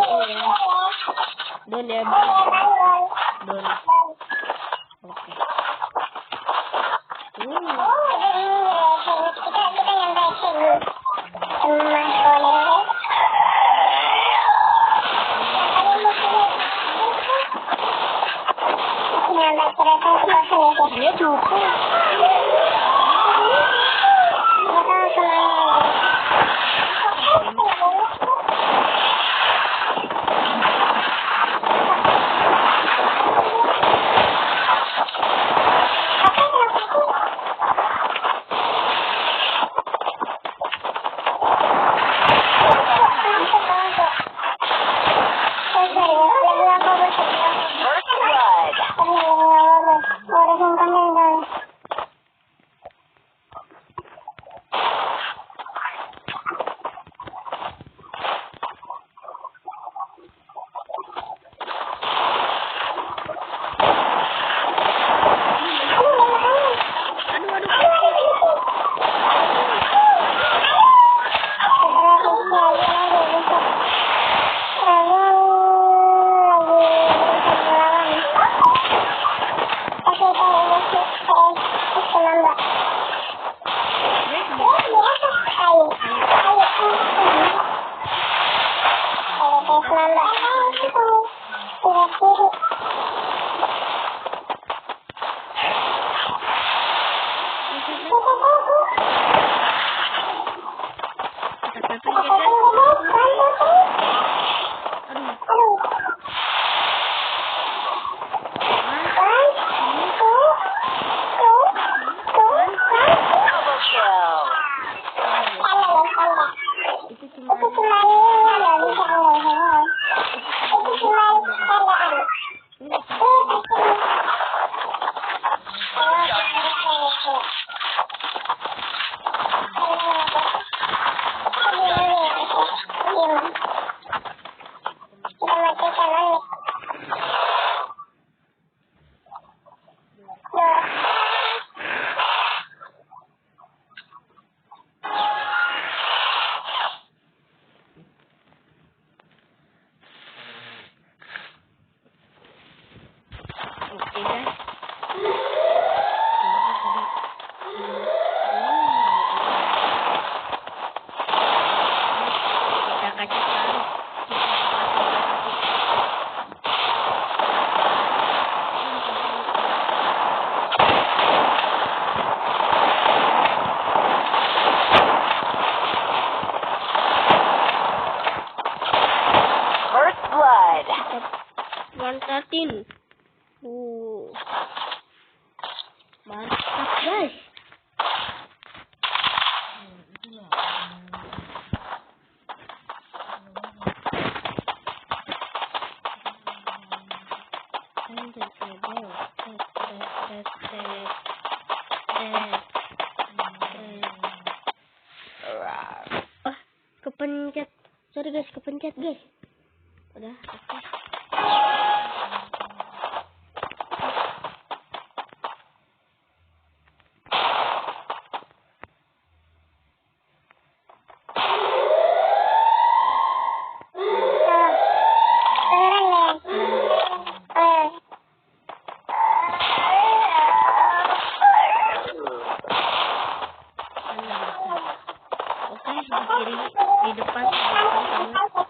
Don ya. Don. Oke. Dia cukup. Mantatin. Mantap guys. Kepencet. Sorry guys, kepencet guys. Udah, oke. Di depan kamu.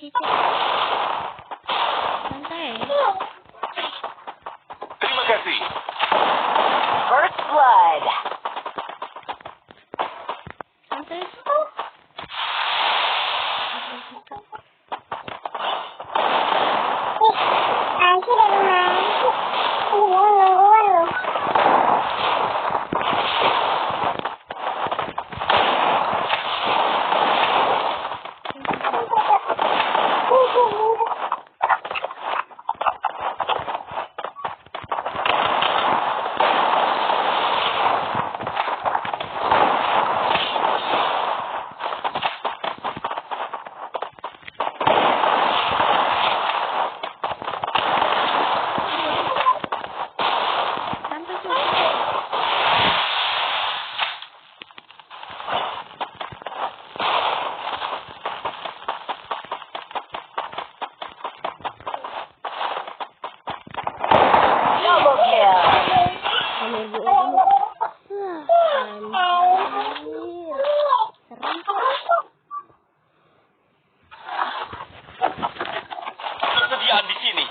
cicit. Santai. Terima kasih. First blood. Santai. Double kill. Persediaan di sini.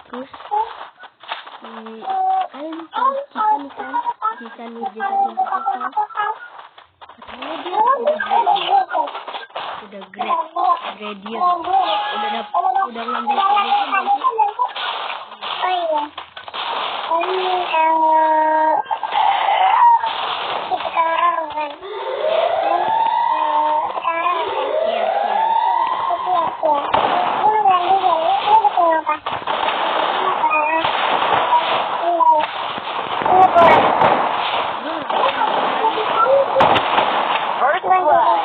Terus kalian tahu bisa ngerjain katanya dia udah gradient udah ngambil position First blood.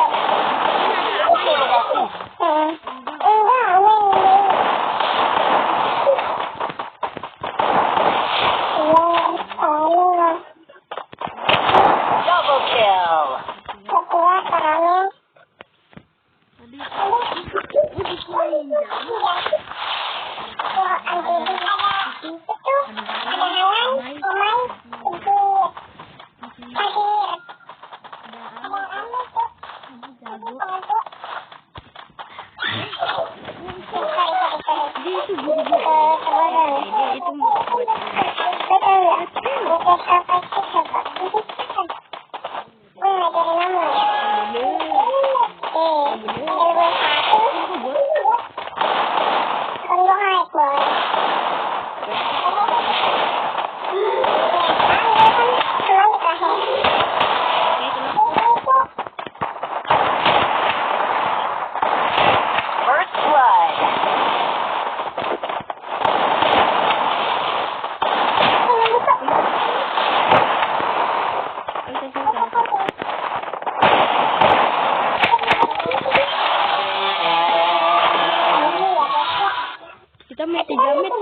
Double kill. First blood. Kita main 3 menit.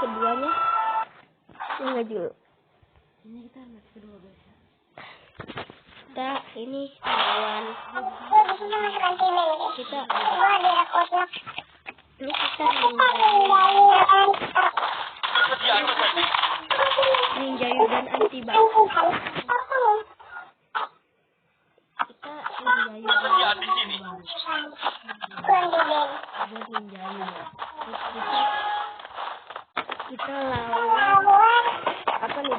Keduanya enggak dulu. Ini kita match kedua guys. Kita ini lawan kita Ninja dan anti bang. Kita Ninja di sini. Kita lawan apa nih?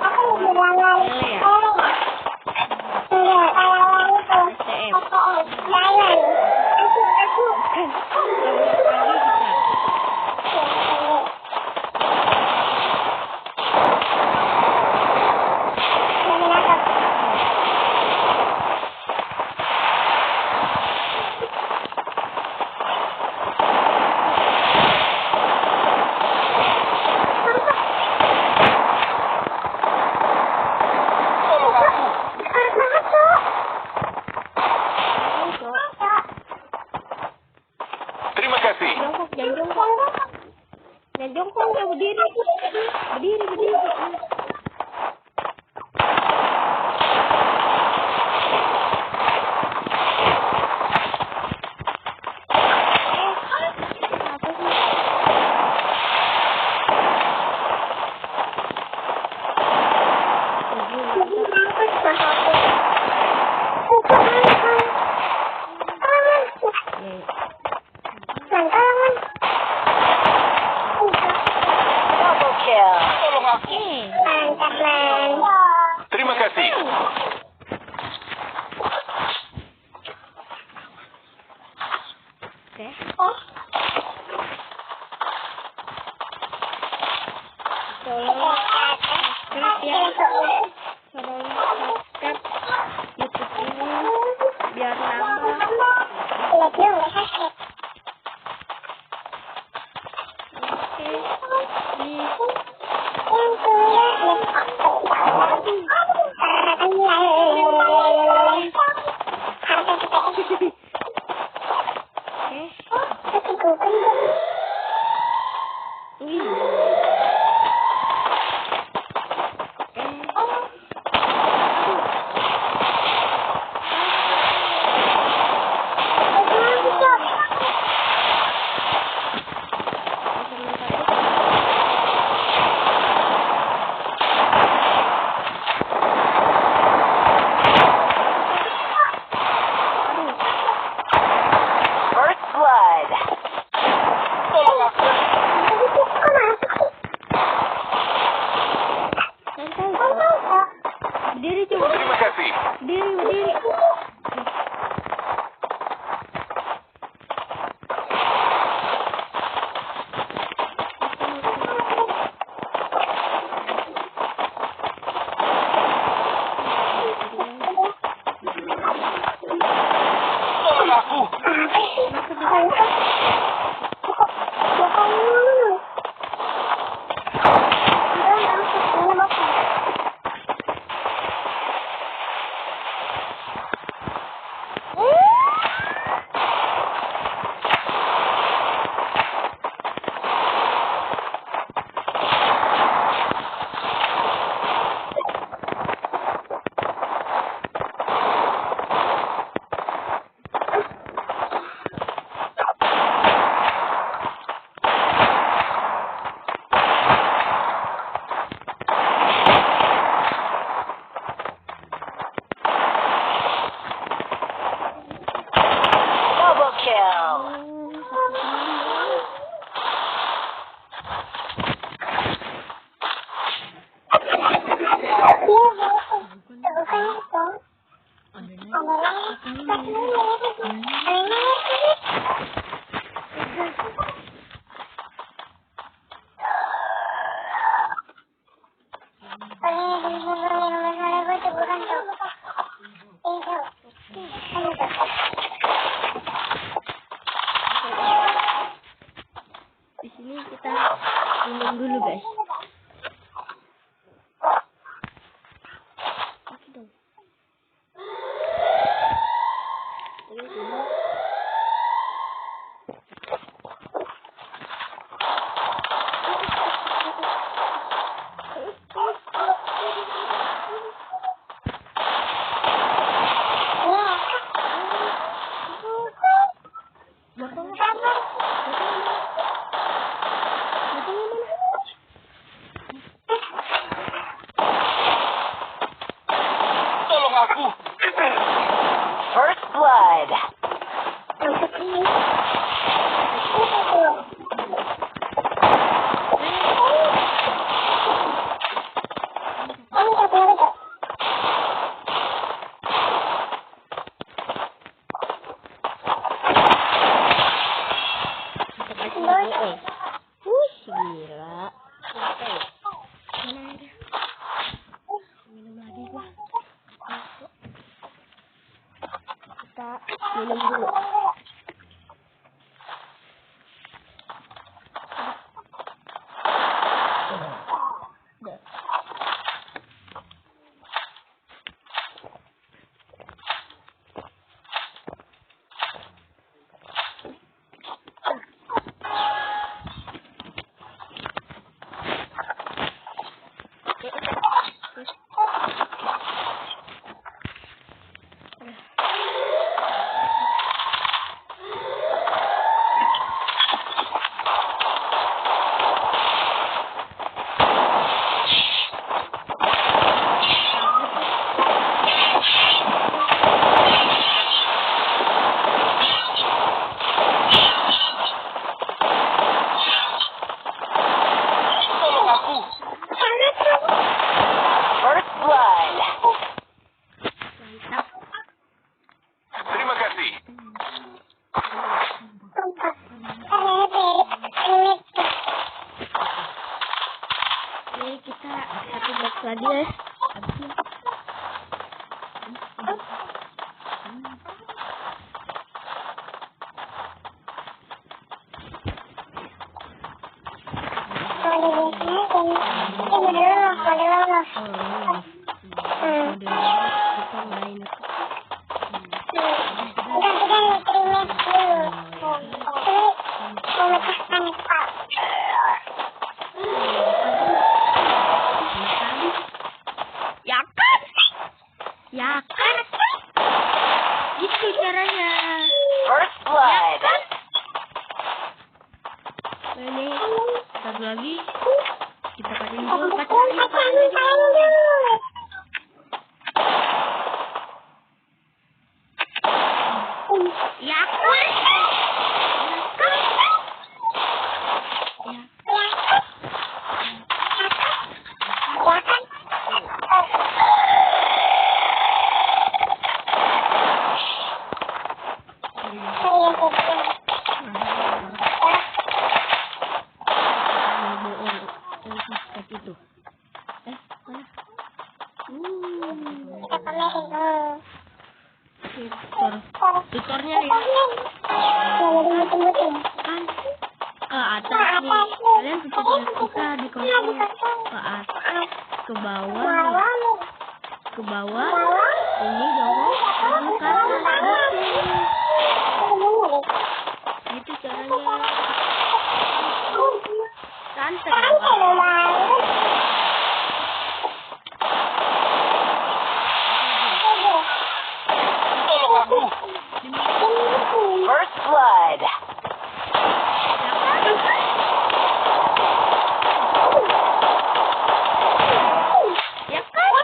Berdiri coba. Terima kasih. Berdiri. Tolong aku. Double kill. Di sini kita minum dulu, guys. Oke dong. Ini dulu. Tolong aku. First blood. Gila. Oke. Mana ada? Minum lagi gua. Kita minum dulu. Udah. Tolong aku. First blood. Mantap. Terima kasih. Ini kita satu box lagi, guys. Habis. Kita main. Ya kan? Ya kan? Gitu caranya. First blood. Ini satu lagi. Kita pakai dulu. Ya kan? Ya. Kita pamerin dong. Tutornya ya. Kan ke atas nih. Kalian bisa buka di konsol. Ke atas, ke bawah. Ke bawah. Ini dong. Lalu kanan. Gitu caranya. Santai. Tolong aku. First blood. Ya kan? Ya kan?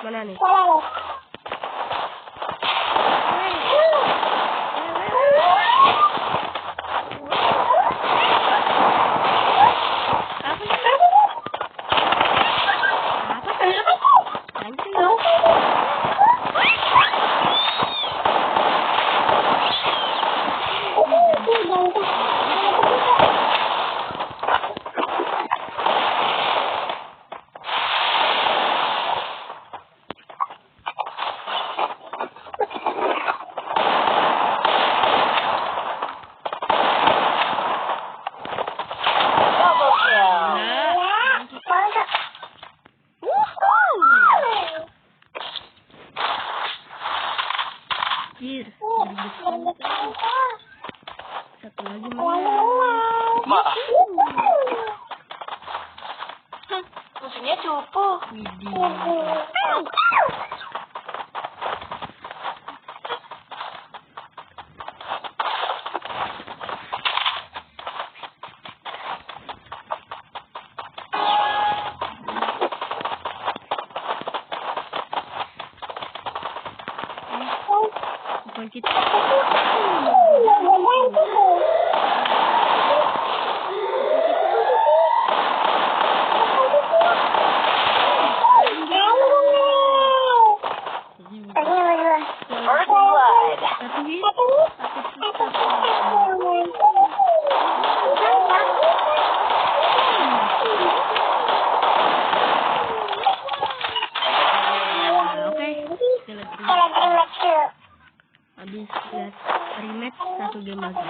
Mana nih? Satu lagi mana? Maaf. Musuhnya cupu. Bukan kita. First blood. Habis lihat rematch satu game lagi.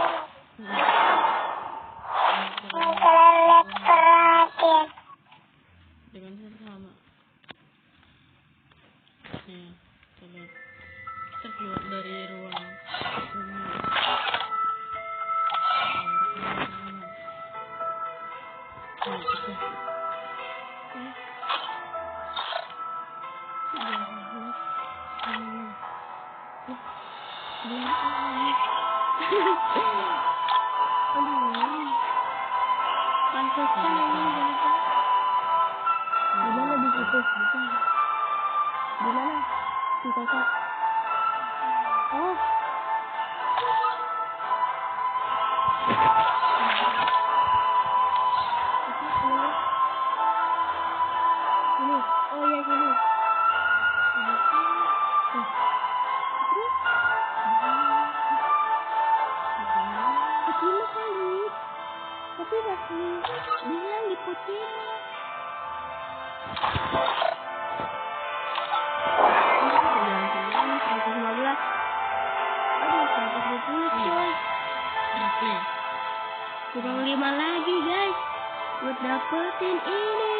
Dengan sama. Ya, coba kita keluar dari ruang. Gimana di situ? Gimana? Kita Kak. Oh. Sini. Oh ya sini. Begini kali. Tapi masih bilang diputin. 115. Aduh, 120 coy. Kurang 5 lagi guys buat dapetin ini.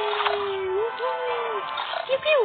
Piu piu.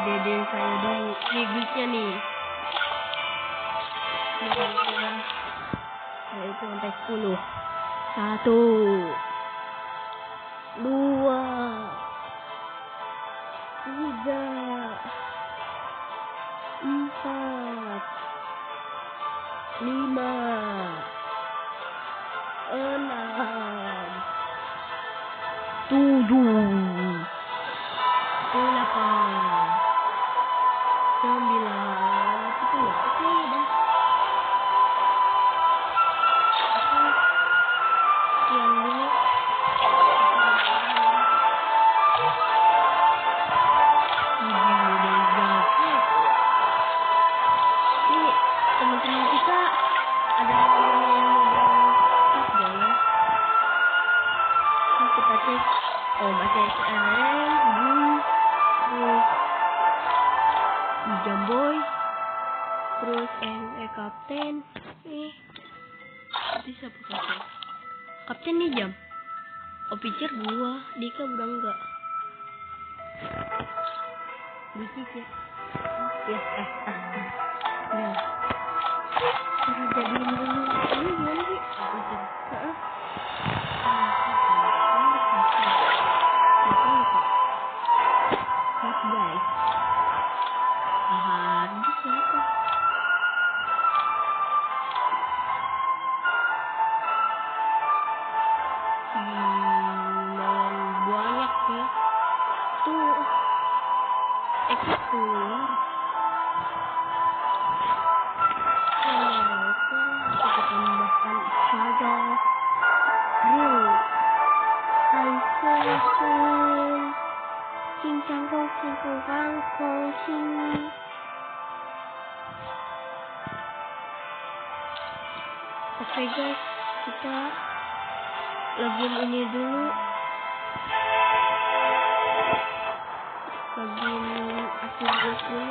dede saya dulu. Nih glitchnya nih. Saya itu sampai 10. 1, 2, 3, 4, 5, 6, 7, 8, 9, 10. Oke, udah. Sekian dulu. Ini teman-teman kita ada yang mau ya. Nah, kita cek. Oh, masih SRM, terus Jamboy, terus Kapten. Itu siapa kapten? Kapten nih jam. Officer 2, Dika udah enggak. Dikit ya. Ya, ya. Cara jadiin dulu. Ini gimana sih? Heeh. Guys. Siapa? Banyak ya. Tuh. Keluar. Kita tambahkan saja. Cincang kong kurang kong. Oke guys, kita login ini dulu. Login akun dulu.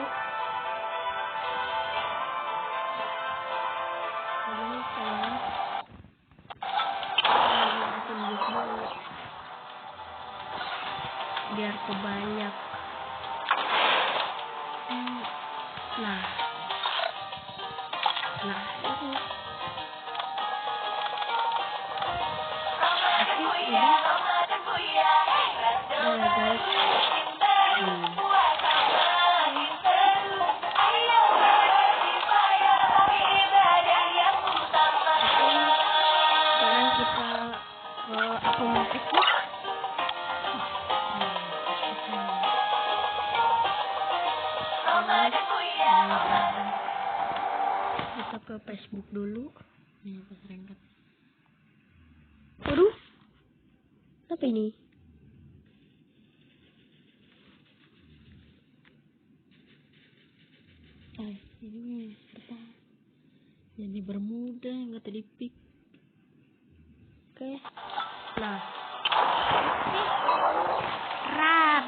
Biar kebanyak. Nah ini. Udah guys. Sekarang kita ke akun Facebook. Kita ke Facebook dulu. Nih, pas rengkat. Aduh. Apa ini? Ini serta jadi bermuda nggak tadi pick. Oke. Nah. Ran.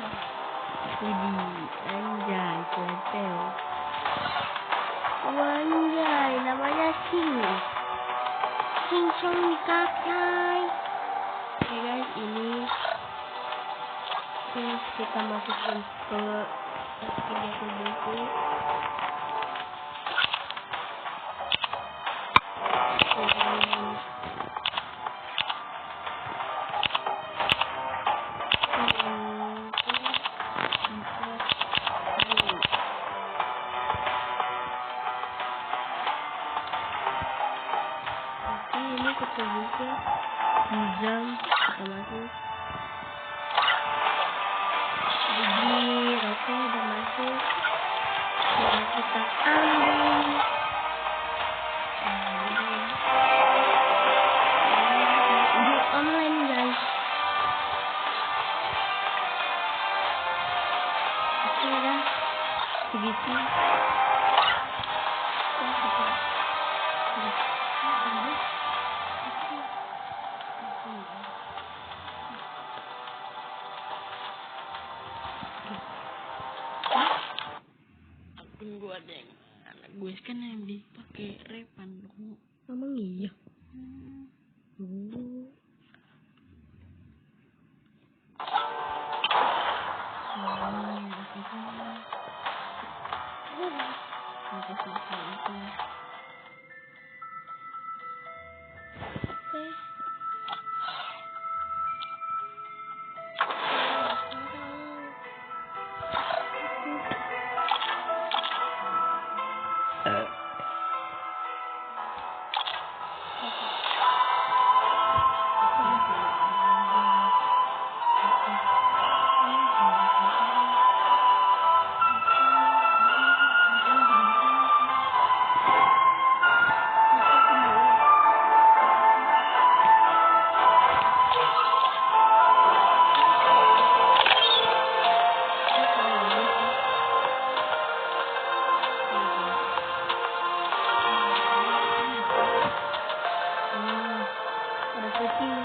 Widih, anjay, cetel. Anjay, namanya Sing Chong Kakai. Oke guys, ini terus kita masukin ke akun buku. Ini kita buka jam kita masuk jadi oke udah masuk sekarang kita ambil di online guys. Oke udah segitu. Tunggu ada yang anak gue kan yang dipakai repan dong. Emang iya. Oke, selesai itu. Oke. Ada kucing.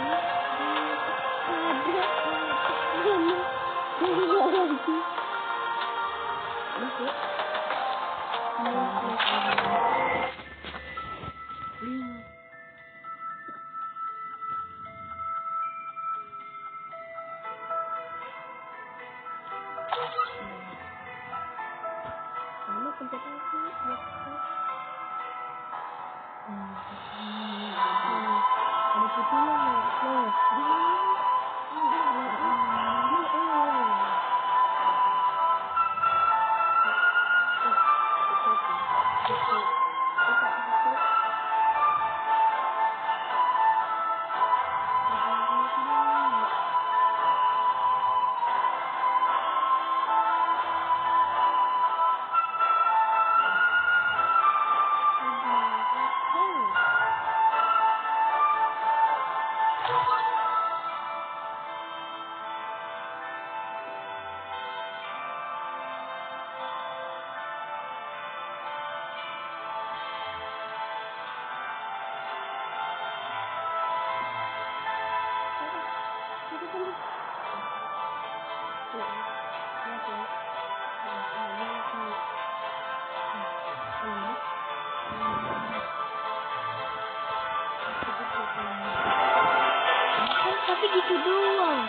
Tapi gitu doang.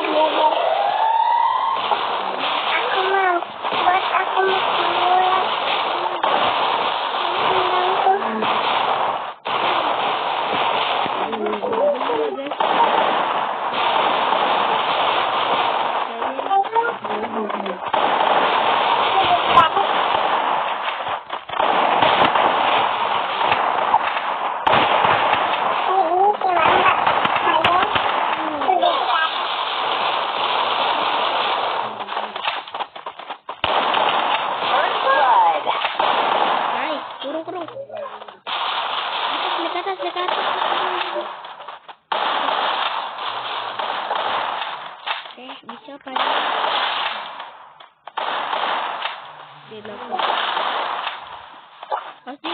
belajar. Aku mau buat aku mau pulang. Bisa apa? Pasti.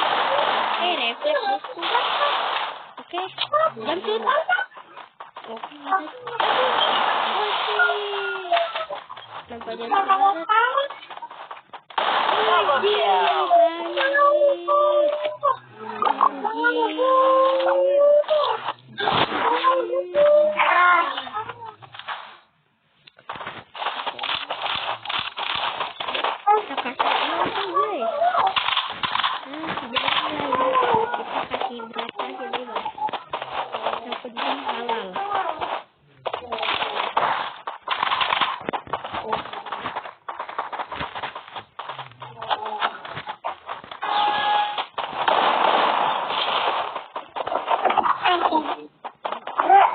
Refleks bosku. Oke, jump shoot. Oke, nampaknya banget. Kita kasih apa guys? Kita kasih berapa aja bebas. Yang penting halal.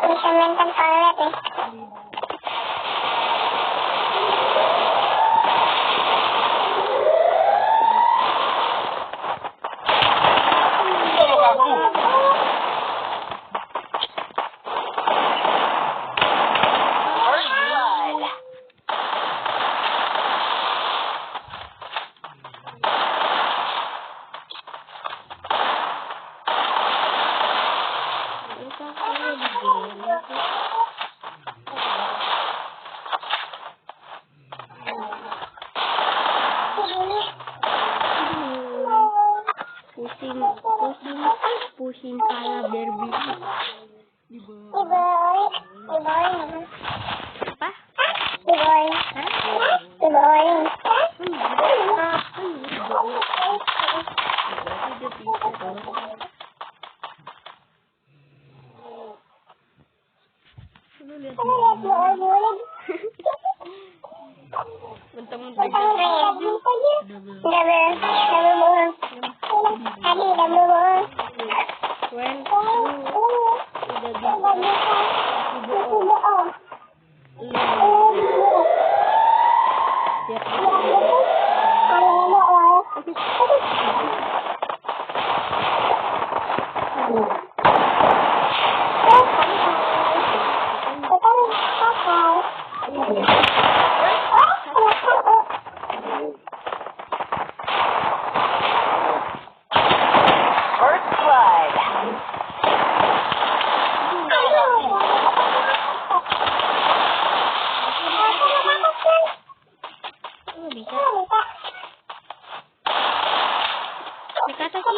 Bisa mainkan toilet nih. Pusing kalah derby. Dibawain Apa? dibawain Hah? dibawain Lu lihat dibawain mentang-mentang double bohong tadi double bohong Wen, lu udah bisa bohong tiap kalau mau lu bisa. Dikata sih.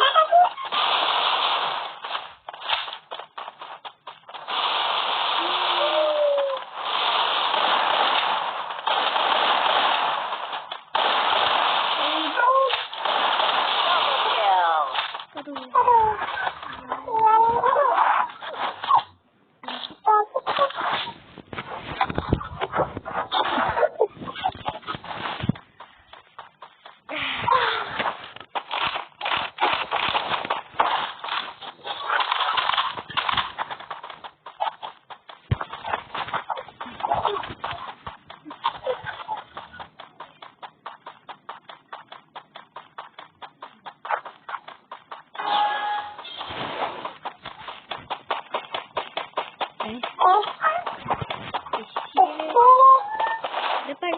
Depan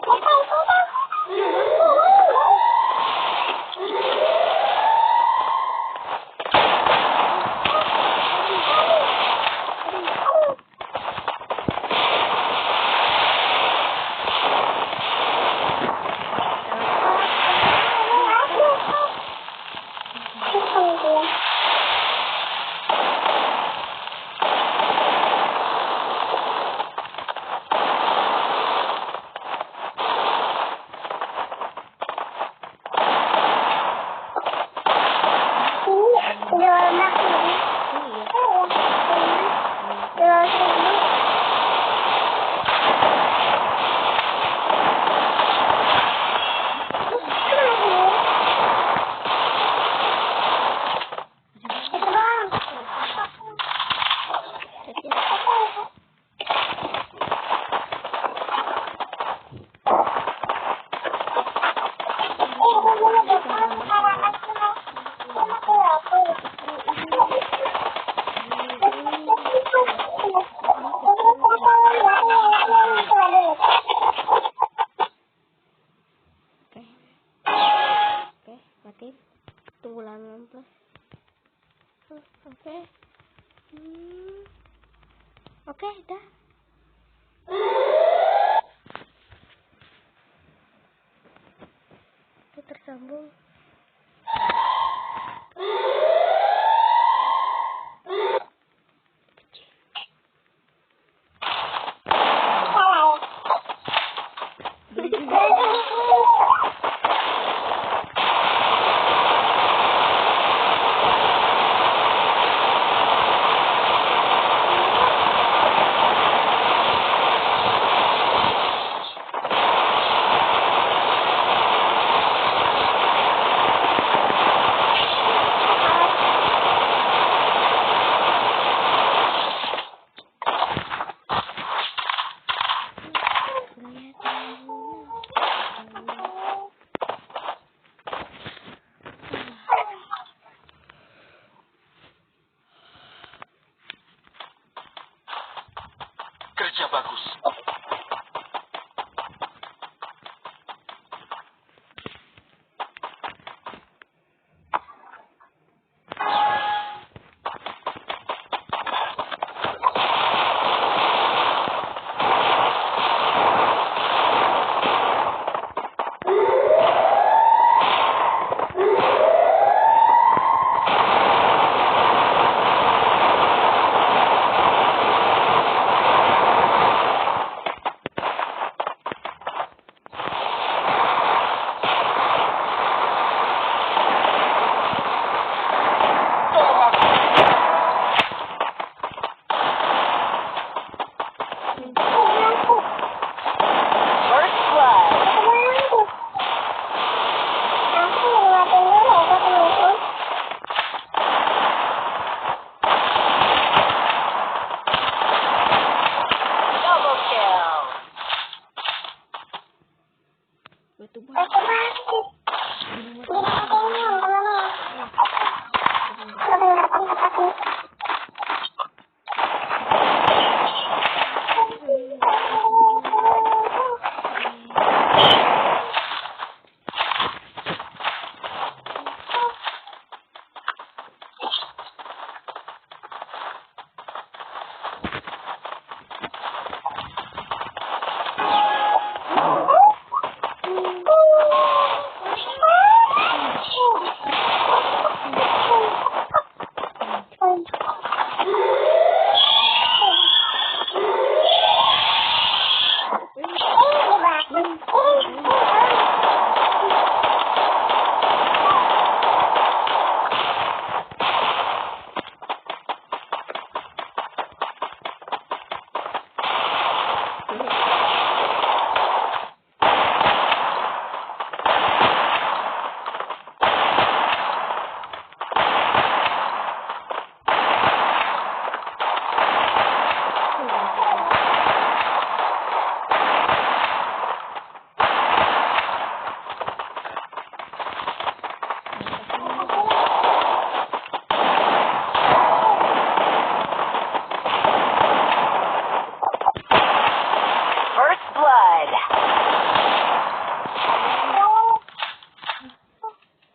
Oke, tunggu lama plus. Oke. Oke, dah. sambung. Kerja bagus. Batu Batu batu. batu.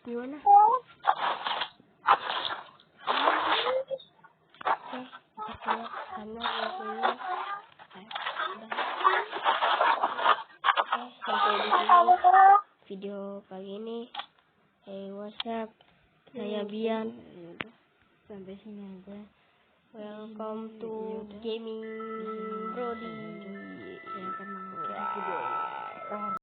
Gimana? Karena sampai di sini video kali ini. WhatsApp saya Bian. Sampai sini aja. Welcome to Gaming Brody. Saya akan mengakhiri video ini.